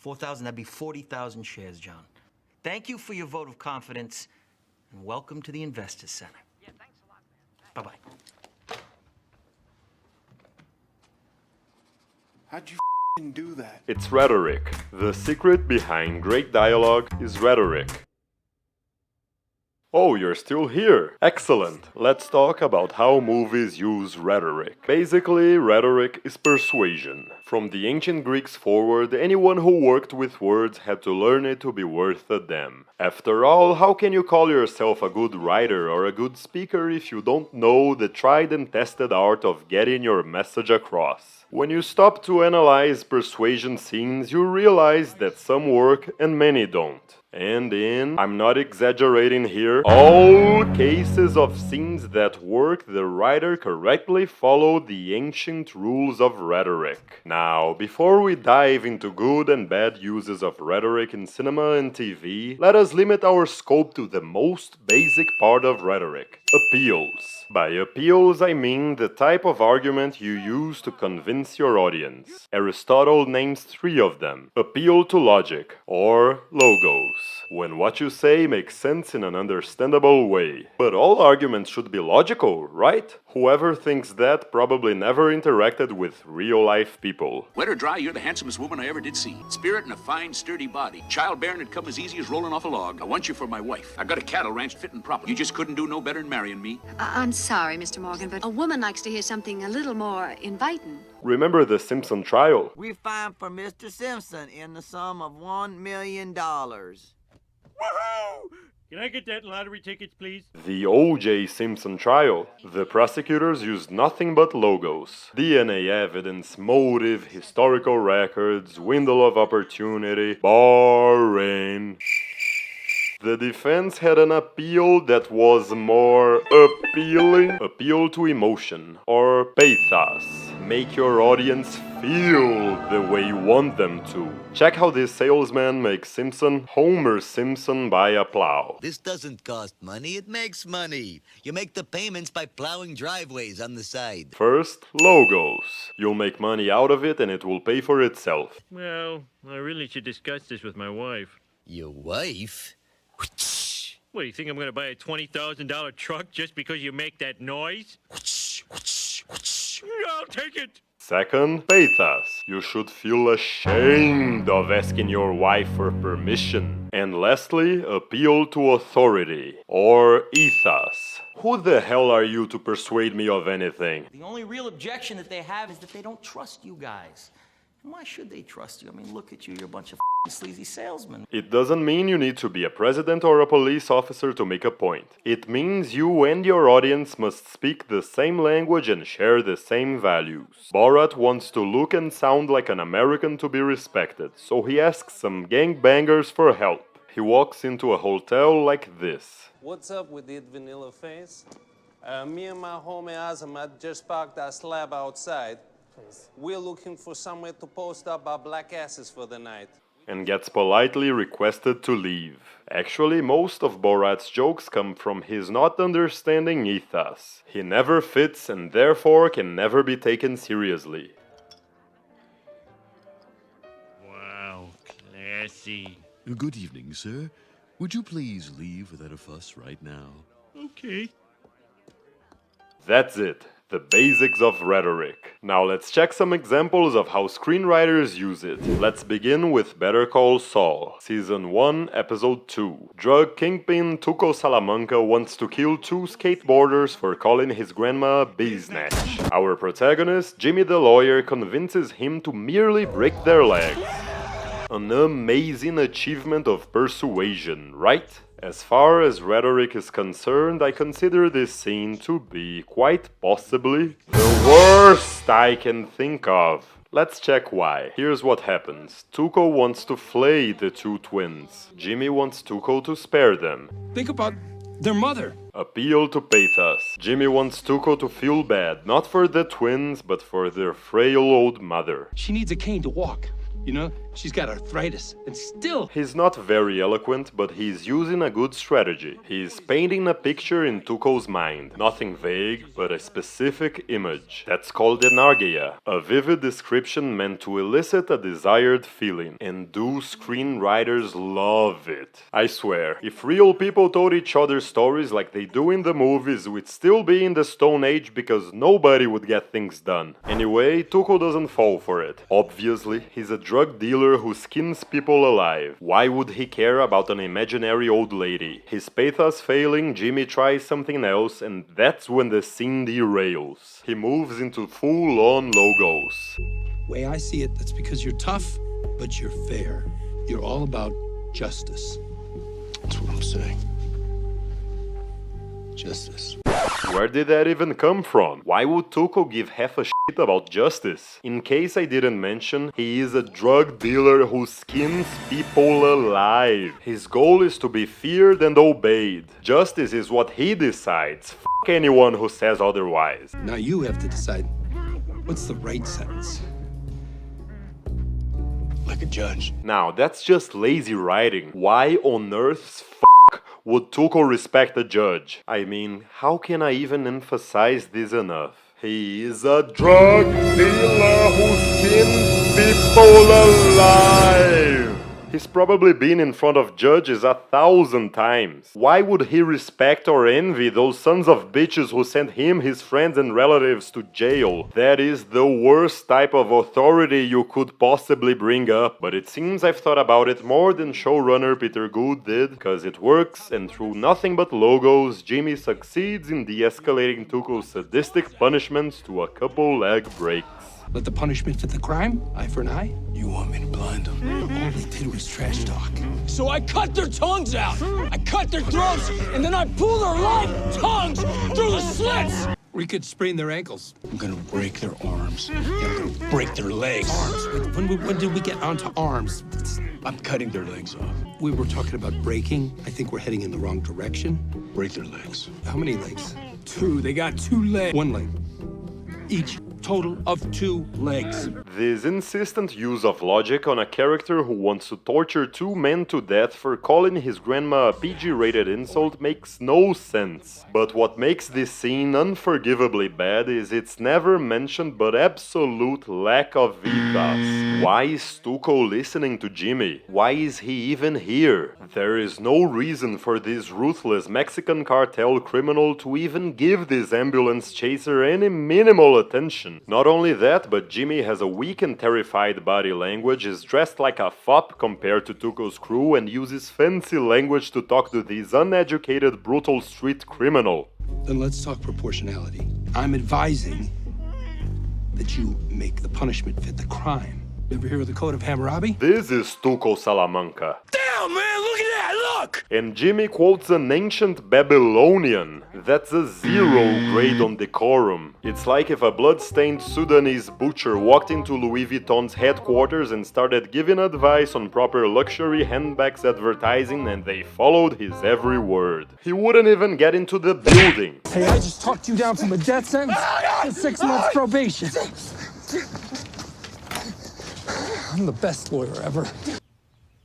4,000, that'd be 40,000 shares, John. Thank you for your vote of confidence, and welcome to the Investors Center. Yeah, thanks a lot, man. Bye-bye. How'd you do that? It's rhetoric. The secret behind great dialogue is rhetoric. Oh, you're still here. Excellent. Let's talk about how movies use rhetoric. Basically, rhetoric is persuasion. From the ancient Greeks forward, anyone who worked with words had to learn it to be worth a damn. After all, how can you call yourself a good writer or a good speaker if you don't know the tried and tested art of getting your message across? When you stop to analyze persuasion scenes, you realize that some work and many don't. And in, I'm not exaggerating here, all cases of scenes that work, the writer correctly followed the ancient rules of rhetoric. Now, before we dive into good and bad uses of rhetoric in cinema and TV, let us limit our scope to the most basic part of rhetoric: appeals. By appeals, I mean the type of argument you use to convince your audience. Aristotle names 3 of them: appeal to logic, or logos, when what you say makes sense in an understandable way. But all arguments should be logical, right? Whoever thinks that probably never interacted with real-life people. Wet or dry, you're the handsomest woman I ever did see. Spirit and a fine, sturdy body. Childbearing had come as easy as rolling off a log. I want you for my wife. I got a cattle ranch fitting proper. You just couldn't do no better than marrying me. I'm sorry, Mr. Morgan, but a woman likes to hear something a little more inviting. Remember the Simpson trial? We find for Mr. Simpson in the sum of $1 million. Woohoo! Can I get that lottery tickets, please? The O.J. Simpson trial. The prosecutors used nothing but logos. DNA evidence, motive, historical records, window of opportunity, boring. The defense had an appeal that was more appealing. Appeal to emotion, or pathos. Make your audience feel the way you want them to. Check how this salesman makes Simpson Homer Simpson buy a plow. This doesn't cost money, it makes money. You make the payments by plowing driveways on the side. First, logos. You'll make money out of it and it will pay for itself. Well, I really should discuss this with my wife. Your wife? What, do you think I'm going to buy a $20,000 truck just because you make that noise? I'll take it! Second, pathos. You should feel ashamed of asking your wife for permission. And lastly, appeal to authority, or ethos. Who the hell are you to persuade me of anything? The only real objection that they have is that they don't trust you guys. And why should they trust you? I mean, look at you, you're a bunch of sleazy salesmen. It doesn't mean you need to be a president or a police officer to make a point. It means you and your audience must speak the same language and share the same values. Borat wants to look and sound like an American to be respected, so he asks some gangbangers for help. He walks into a hotel like this. What's up with it, vanilla face? Me and my homie Azamat just parked our slab outside. We're looking for somewhere to post up our black asses for the night. And gets politely requested to leave. Actually, most of Borat's jokes come from his not understanding ethos. He never fits and therefore can never be taken seriously. Wow, classy. Good evening, sir. Would you please leave without a fuss right now? Okay. That's it. The basics of rhetoric. Now let's check some examples of how screenwriters use it. Let's begin with Better Call Saul. Season 1, Episode 2. Drug kingpin Tuco Salamanca wants to kill 2 skateboarders for calling his grandma Biznatch. Our protagonist, Jimmy the lawyer, convinces him to merely break their legs. An amazing achievement of persuasion, right? As far as rhetoric is concerned, I consider this scene to be quite possibly the worst I can think of. Let's check why. Here's what happens. Tuco wants to flay the 2 twins. Jimmy wants Tuco to spare them. Think about their mother. Appeal to pathos. Jimmy wants Tuco to feel bad, not for the twins, but for their frail old mother. She needs a cane to walk, you know? She's got arthritis, and still... He's not very eloquent, but he's using a good strategy. He's painting a picture in Tuco's mind. Nothing vague, but a specific image. That's called an argeia, a vivid description meant to elicit a desired feeling. And do screenwriters love it. I swear, if real people told each other stories like they do in the movies, we'd still be in the Stone Age because nobody would get things done. Anyway, Tuco doesn't fall for it. Obviously, he's a drug dealer who skins people alive. Why would he care about an imaginary old lady? His pathos failing, Jimmy tries something else, and that's when the scene derails. He moves into full-on logos. Way I see it, that's because you're tough, but you're fair. You're all about justice. That's what I'm saying. Justice. Where did that even come from? Why would Tuco give half a shit about justice? In case I didn't mention, he is a drug dealer who skins people alive. His goal is to be feared and obeyed. Justice is what he decides. F anyone who says otherwise. Now you have to decide, what's the right sentence? Like a judge. Now, that's just lazy writing. Why on earth's would Tuco respect a judge? I mean, how can I even emphasize this enough? He is a drug dealer who skins people alive! He's probably been in front of judges 1,000 times. Why would he respect or envy those sons of bitches who sent him, his friends and relatives to jail? That is the worst type of authority you could possibly bring up. But it seems I've thought about it more than showrunner Peter Good did, cause it works, and through nothing but logos, Jimmy succeeds in de-escalating Tuco's sadistic punishments to a couple leg breaks. Let the punishment fit the crime? Eye for an eye? You want me to blind them? All they did was trash talk. So I cut their tongues out! I cut their throats, and then I pull their live tongues through the slits! We could sprain their ankles. I'm gonna break their arms. I'm gonna break their legs. Arms? When did we get onto arms? I'm cutting their legs off. We were talking about breaking. I think we're heading in the wrong direction. Break their legs. How many legs? 2. They got 2 legs. 1 leg. Each. Total of 2 legs. This insistent use of logic on a character who wants to torture 2 men to death for calling his grandma a PG-rated insult makes no sense. But what makes this scene unforgivably bad is it's never mentioned but absolute lack of ethos. Why is Tuco listening to Jimmy? Why is he even here? There is no reason for this ruthless Mexican cartel criminal to even give this ambulance chaser any minimal attention. Not only that, but Jimmy has a weak and terrified body language, is dressed like a fop compared to Tuco's crew, and uses fancy language to talk to this uneducated, brutal street criminal. Then let's talk proportionality. I'm advising that you make the punishment fit the crime. Ever hear of the Code of Hammurabi? This is Tuco Salamanca. Damn, man, look at that, look! And Jimmy quotes an ancient Babylonian. That's a 0 grade on decorum. It's like if a blood-stained Sudanese butcher walked into Louis Vuitton's headquarters and started giving advice on proper luxury handbags advertising, and they followed his every word. He wouldn't even get into the building. Hey, I just talked you down from a death sentence to 6 months probation. I'm the best lawyer ever.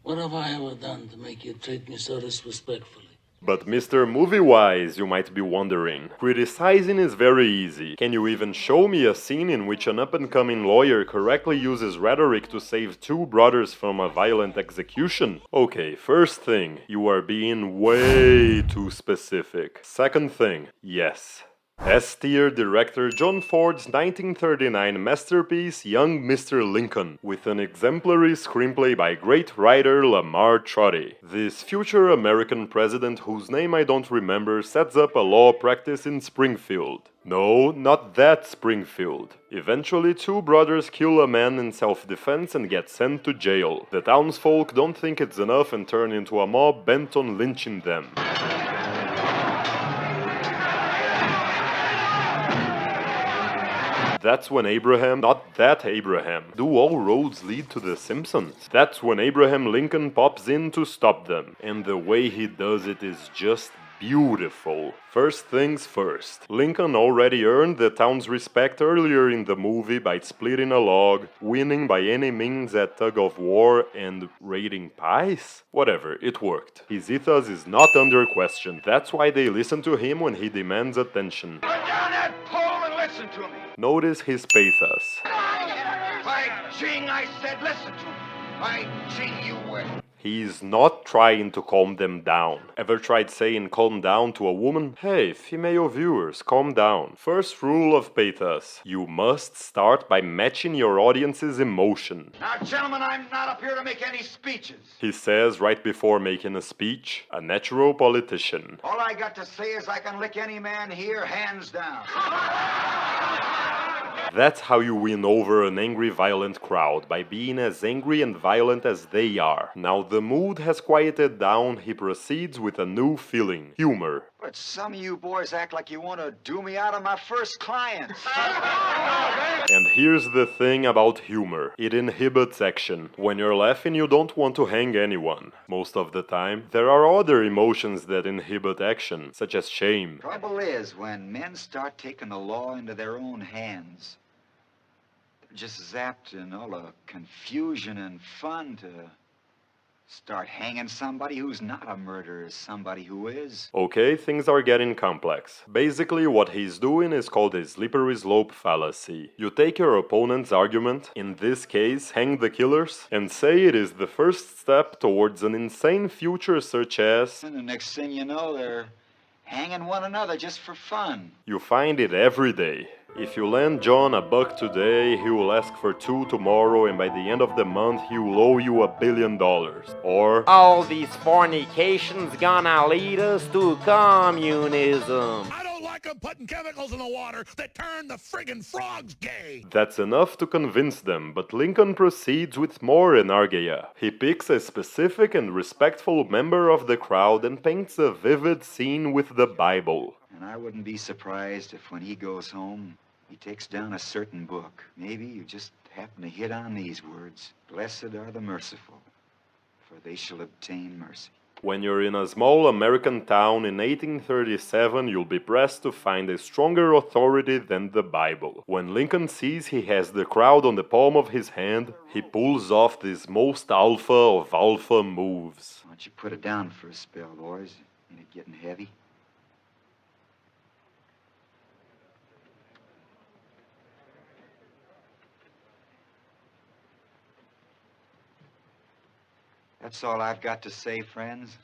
What have I ever done to make you treat me so disrespectfully? But Mr. Movie-wise, you might be wondering. Criticizing is very easy. Can you even show me a scene in which an up-and-coming lawyer correctly uses rhetoric to save 2 brothers from a violent execution? Okay, first thing, you are being way too specific. Second thing, yes. S-tier director John Ford's 1939 masterpiece Young Mr. Lincoln, with an exemplary screenplay by great writer Lamar Trotty. This future American president, whose name I don't remember, sets up a law practice in Springfield. No, not that Springfield. Eventually, 2 brothers kill a man in self-defense and get sent to jail. The townsfolk don't think it's enough and turn into a mob bent on lynching them. That's when Abraham, not that Abraham, do all roads lead to the Simpsons? That's when Abraham Lincoln pops in to stop them. And the way he does it is just beautiful. First things first, Lincoln already earned the town's respect earlier in the movie by splitting a log, winning by any means at tug of war, and raiding pies? Whatever, it worked. His ethos is not under question. That's why they listen to him when he demands attention. Put down that pole and listen to me. Notice his pathos. By Jing, I said listen to me. By Jing, you will. He's not trying to calm them down. Ever tried saying calm down to a woman? Hey, female viewers, calm down. First rule of pathos. You must start by matching your audience's emotion. Now, gentlemen, I'm not up here to make any speeches. He says right before making a speech, a natural politician. All I got to say is I can lick any man here hands down. That's how you win over an angry, violent crowd, by being as angry and violent as they are. Now the mood has quieted down, he proceeds with a new feeling, humor. But some of you boys act like you want to do me out of my first clients. And here's the thing about humor. It inhibits action. When you're laughing, you don't want to hang anyone. Most of the time, there are other emotions that inhibit action, such as shame. Trouble is, when men start taking the law into their own hands, they're just zapped in all the confusion and fun to start hanging somebody who's not a murderer, somebody who is. Okay, things are getting complex. Basically, what he's doing is called a slippery slope fallacy. You take your opponent's argument, in this case, hang the killers, and say it is the first step towards an insane future such as... And the next thing you know, they're hanging one another just for fun. You find it every day. If you lend John $1 today, he will ask for $2 tomorrow, and by the end of the month, he will owe you $1 billion. Or, all these fornications gonna lead us to communism. I don't like them putting chemicals in the water that turn the friggin' frogs gay. That's enough to convince them, but Lincoln proceeds with more energia. He picks a specific and respectful member of the crowd and paints a vivid scene with the Bible. And I wouldn't be surprised if when he goes home, he takes down a certain book. Maybe you just happen to hit on these words. Blessed are the merciful, for they shall obtain mercy. When you're in a small American town in 1837, you'll be pressed to find a stronger authority than the Bible. When Lincoln sees he has the crowd on the palm of his hand, he pulls off this most alpha of alpha moves. Why don't you put it down for a spell, boys? Ain't it getting heavy? That's all I've got to say, friends.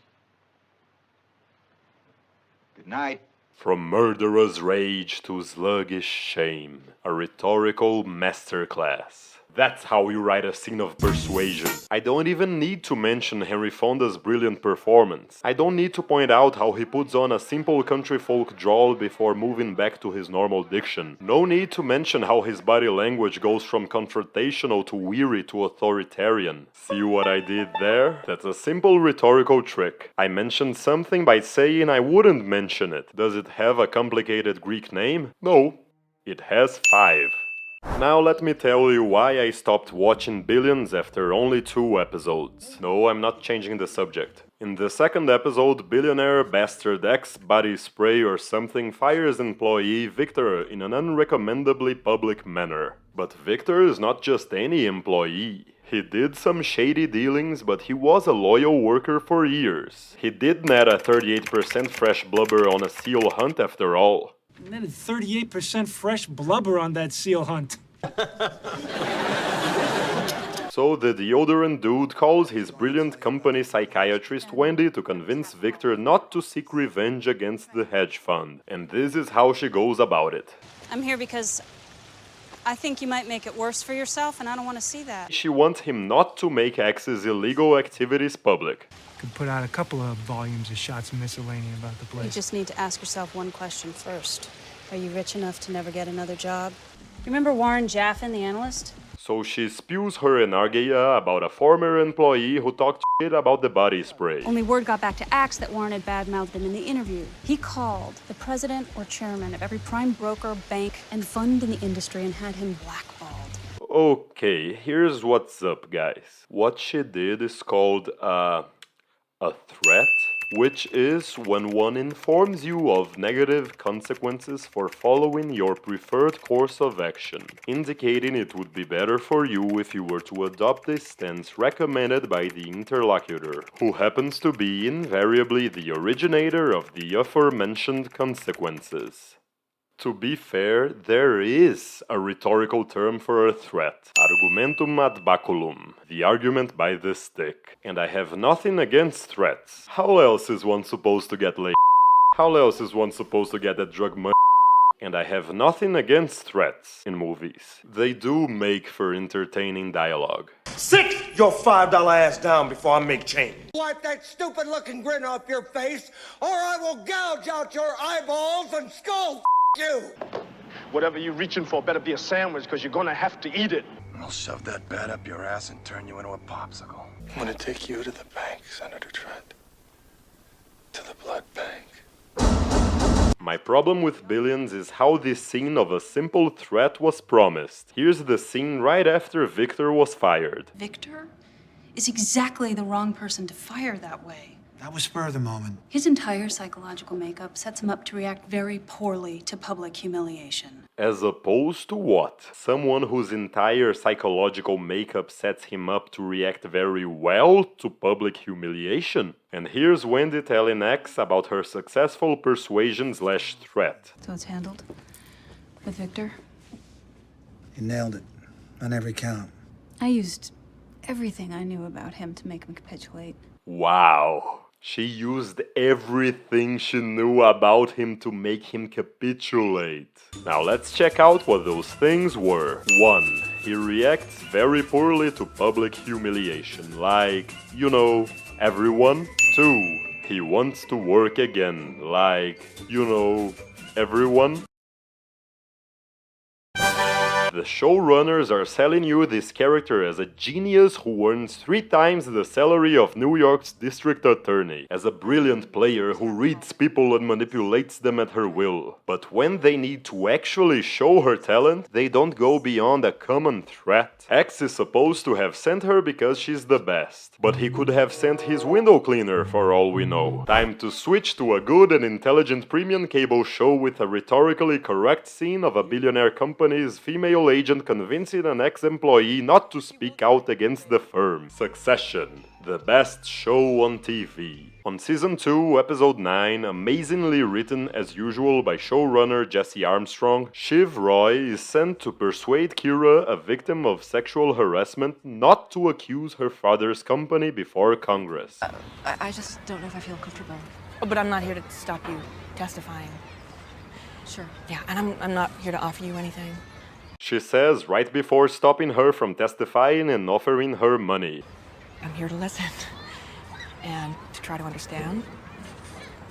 Good night. From murderous rage to sluggish shame, a rhetorical masterclass. That's how you write a scene of persuasion. I don't even need to mention Henry Fonda's brilliant performance. I don't need to point out how he puts on a simple country folk drawl before moving back to his normal diction. No need to mention how his body language goes from confrontational to weary to authoritarian. See what I did there? That's a simple rhetorical trick. I mentioned something by saying I wouldn't mention it. Does it have a complicated Greek name? No. It has 5. Now let me tell you why I stopped watching Billions after only 2 episodes. No, I'm not changing the subject. In the second episode, billionaire bastard ex-body spray or something fires employee Victor in an unrecommendably public manner. But Victor is not just any employee. He did some shady dealings, but he was a loyal worker for years. He did net a 38% fresh blubber on a seal hunt after all. And then 38% fresh blubber on that seal hunt. So the deodorant dude calls his brilliant company psychiatrist Wendy to convince Victor not to seek revenge against the hedge fund. And this is how she goes about it. I'm here because I think you might make it worse for yourself, and I don't want to see that. She wants him not to make X's illegal activities public. Could put out a couple of volumes of shots of miscellany about the place. You just need to ask yourself one question first. Are you rich enough to never get another job? Remember Warren Jaffin, the analyst? So she spews her energia about a former employee who talked shit about the body spray. Only word got back to Axe that Warren had badmouthed him in the interview. He called the president or chairman of every prime broker, bank, and fund in the industry and had him blackballed. Okay, here's what's up, guys. What she did is called, A threat, which is when one informs you of negative consequences for following your preferred course of action, indicating it would be better for you if you were to adopt a stance recommended by the interlocutor, who happens to be invariably the originator of the aforementioned consequences. To be fair, there is a rhetorical term for a threat, argumentum ad baculum, the argument by the stick. And I have nothing against threats. How else is one supposed to get laid? How else is one supposed to get that drug money? And I have nothing against threats in movies. They do make for entertaining dialogue. Sit your $5 ass down before I make change. Wipe that stupid-looking grin off your face, or I will gouge out your eyeballs and skull you. Whatever you're reaching for better be a sandwich, because you're gonna have to eat it. I'll shove that bat up your ass and turn you into a popsicle. I'm gonna take you to the bank, Senator Trent. To the blood bank. My problem with Billions is how this scene of a simple threat was promised. Here's the scene right after Victor was fired. Victor is exactly the wrong person to fire that way. That was spur of the moment. His entire psychological makeup sets him up to react very poorly to public humiliation. As opposed to what? Someone whose entire psychological makeup sets him up to react very well to public humiliation? And here's Wendy telling X about her successful persuasion/threat. So it's handled? With Victor? You nailed it. On every count. I used everything I knew about him to make him capitulate. Wow. She used everything she knew about him to make him capitulate. Now let's check out what those things were. 1. He reacts very poorly to public humiliation, like, you know, everyone. 2. He wants to work again, like, you know, everyone. The showrunners are selling you this character as a genius who earns 3 times the salary of New York's district attorney, as a brilliant player who reads people and manipulates them at her will. But when they need to actually show her talent, they don't go beyond a common threat. X is supposed to have sent her because she's the best, but he could have sent his window cleaner for all we know. Time to switch to a good and intelligent premium cable show with a rhetorically correct scene of a billionaire company's female agent convincing an ex-employee not to speak out against the firm. Succession, the best show on TV. On Season 2, Episode 9, amazingly written as usual by showrunner Jesse Armstrong, Shiv Roy is sent to persuade Kira, a victim of sexual harassment, not to accuse her father's company before Congress. I just don't know if I feel comfortable. Oh, but I'm not here to stop you testifying. Sure. Yeah, and I'm not here to offer you anything. She says right before stopping her from testifying and offering her money. I'm here to listen and to try to understand.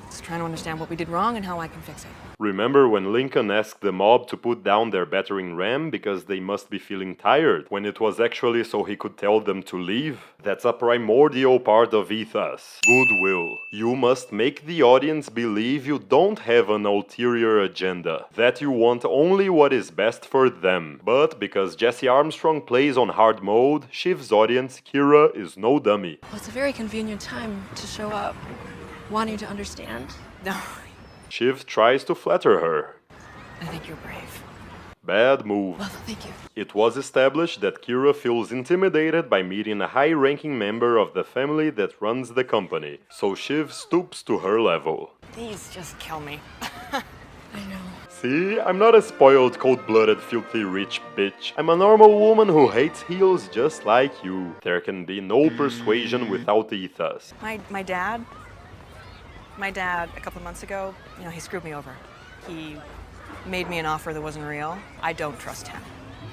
Just trying to understand what we did wrong and how I can fix it. Remember when Lincoln asked the mob to put down their battering ram because they must be feeling tired, when it was actually so he could tell them to leave? That's a primordial part of ethos. Goodwill. You must make the audience believe you don't have an ulterior agenda, that you want only what is best for them. But because Jesse Armstrong plays on hard mode, Shiv's audience, Kira, is no dummy. Well, it's a very convenient time to show up, wanting to understand. No. Shiv tries to flatter her. I think you're brave. Bad move. Well, thank you. It was established that Kira feels intimidated by meeting a high-ranking member of the family that runs the company, so Shiv stoops to her level. These just kill me. I know. See, I'm not a spoiled, cold-blooded, filthy rich bitch. I'm a normal woman who hates heels just like you. There can be no persuasion without ethos. My dad, a couple of months ago, he screwed me over. He made me an offer that wasn't real. I don't trust him,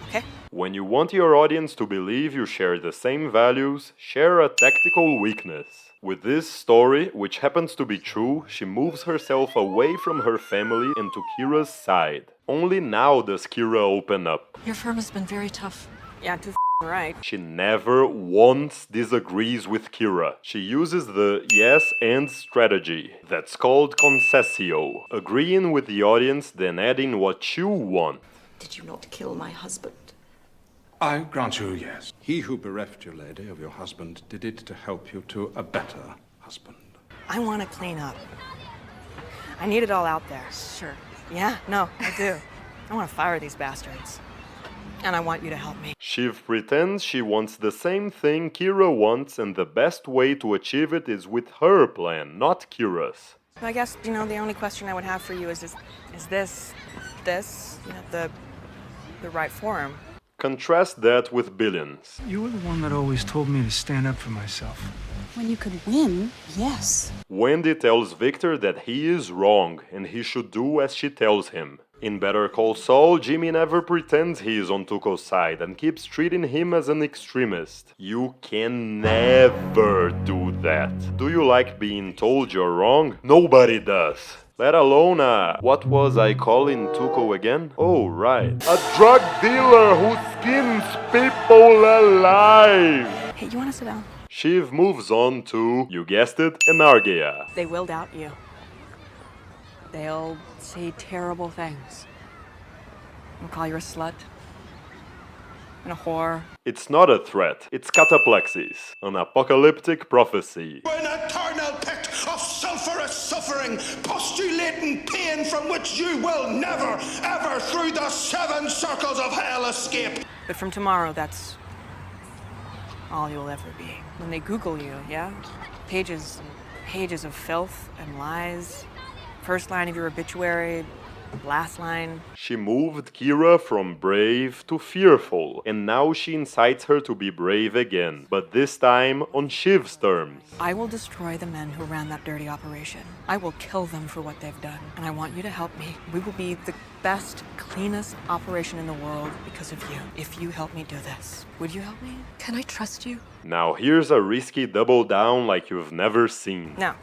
okay? When you want your audience to believe you share the same values, share a tactical weakness. With this story, which happens to be true, she moves herself away from her family and to Kira's side. Only now does Kira open up. Your firm has been very tough. Yeah, too right. She never once disagrees with Kira. She uses the yes and strategy. That's called concessio. Agreeing with the audience, then adding what you want. Did you not kill my husband? I grant you yes. He who bereft you, lady, of your husband did it to help you to a better husband. I want to clean up. I need it all out there. Sure. Yeah, no, I do. I want to fire these bastards. And I want you to help me. Shiv pretends she wants the same thing Kira wants, and the best way to achieve it is with her plan, not Kira's. I guess, the only question I would have for you is this, the right form? Contrast that with Billions. You were the one that always told me to stand up for myself. When you could win, yes. Wendy tells Victor that he is wrong and he should do as she tells him. In Better Call Saul, Jimmy never pretends he is on Tuco's side and keeps treating him as an extremist. You can never do that. Do you like being told you're wrong? Nobody does. Let alone what was I calling Tuco again? Oh, right. A drug dealer who skins people alive! Hey, you want to sit down? Shiv moves on to, you guessed it, Enargeia. They will doubt you. They'll say terrible things. They'll call you a slut and a whore. It's not a threat, it's cataplexis, an apocalyptic prophecy. We're in a eternal pit of sulphurous suffering, postulating pain from which you will never, ever through the 7 circles of hell escape. But from tomorrow, that's all you'll ever be. When they Google you, yeah? Pages and pages of filth and lies. First line of your obituary, last line. She moved Kira from brave to fearful, and now she incites her to be brave again, but this time on Shiv's terms. I will destroy the men who ran that dirty operation. I will kill them for what they've done, and I want you to help me. We will be the best, cleanest operation in the world because of you. If you help me do this, would you help me? Can I trust you? Now here's a risky double down like you've never seen. No.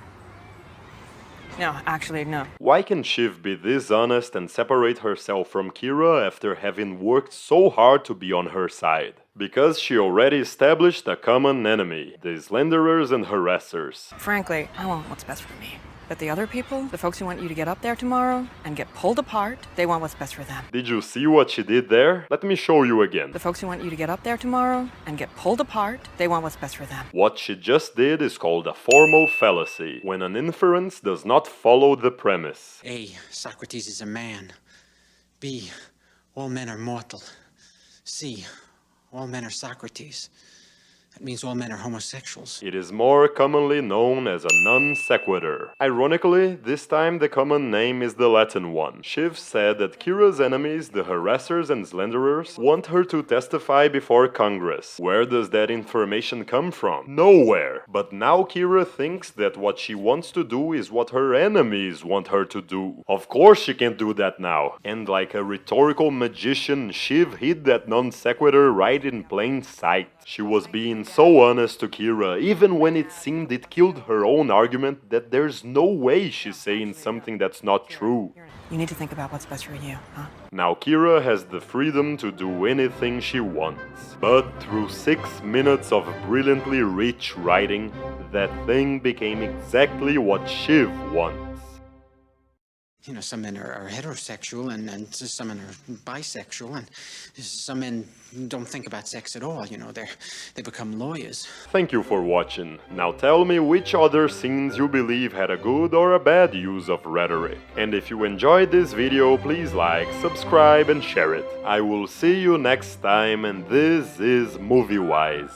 No, actually, no. Why can Shiv be this honest and separate herself from Kira after having worked so hard to be on her side? Because she already established a common enemy, the slanderers and harassers. Frankly, I want what's best for me. But the other people, the folks who want you to get up there tomorrow and get pulled apart, they want what's best for them. Did you see what she did there? Let me show you again. The folks who want you to get up there tomorrow and get pulled apart, they want what's best for them. What she just did is called a formal fallacy, when an inference does not follow the premise. A. Socrates is a man. B. All men are mortal. C. All men are Socrates. That means all men are homosexuals. It is more commonly known as a non sequitur. Ironically, this time the common name is the Latin one. Shiv said that Kira's enemies, the harassers and slanderers, want her to testify before Congress. Where does that information come from? Nowhere. But now Kira thinks that what she wants to do is what her enemies want her to do. Of course she can't do that now. And like a rhetorical magician, Shiv hid that non sequitur right in plain sight. She was being so honest to Kira, even when it seemed it killed her own argument that there's no way she's saying something that's not true. You need to think about what's best for you, huh? Now Kira has the freedom to do anything she wants. But through 6 minutes of brilliantly rich writing, that thing became exactly what Shiv wants. You know, some men are heterosexual and some men are bisexual, and some men don't think about sex at all. You know, they become lawyers. Thank you for watching. Now tell me which other scenes you believe had a good or a bad use of rhetoric. And if you enjoyed this video, please like, subscribe and share it. I will see you next time, and this is MovieWise.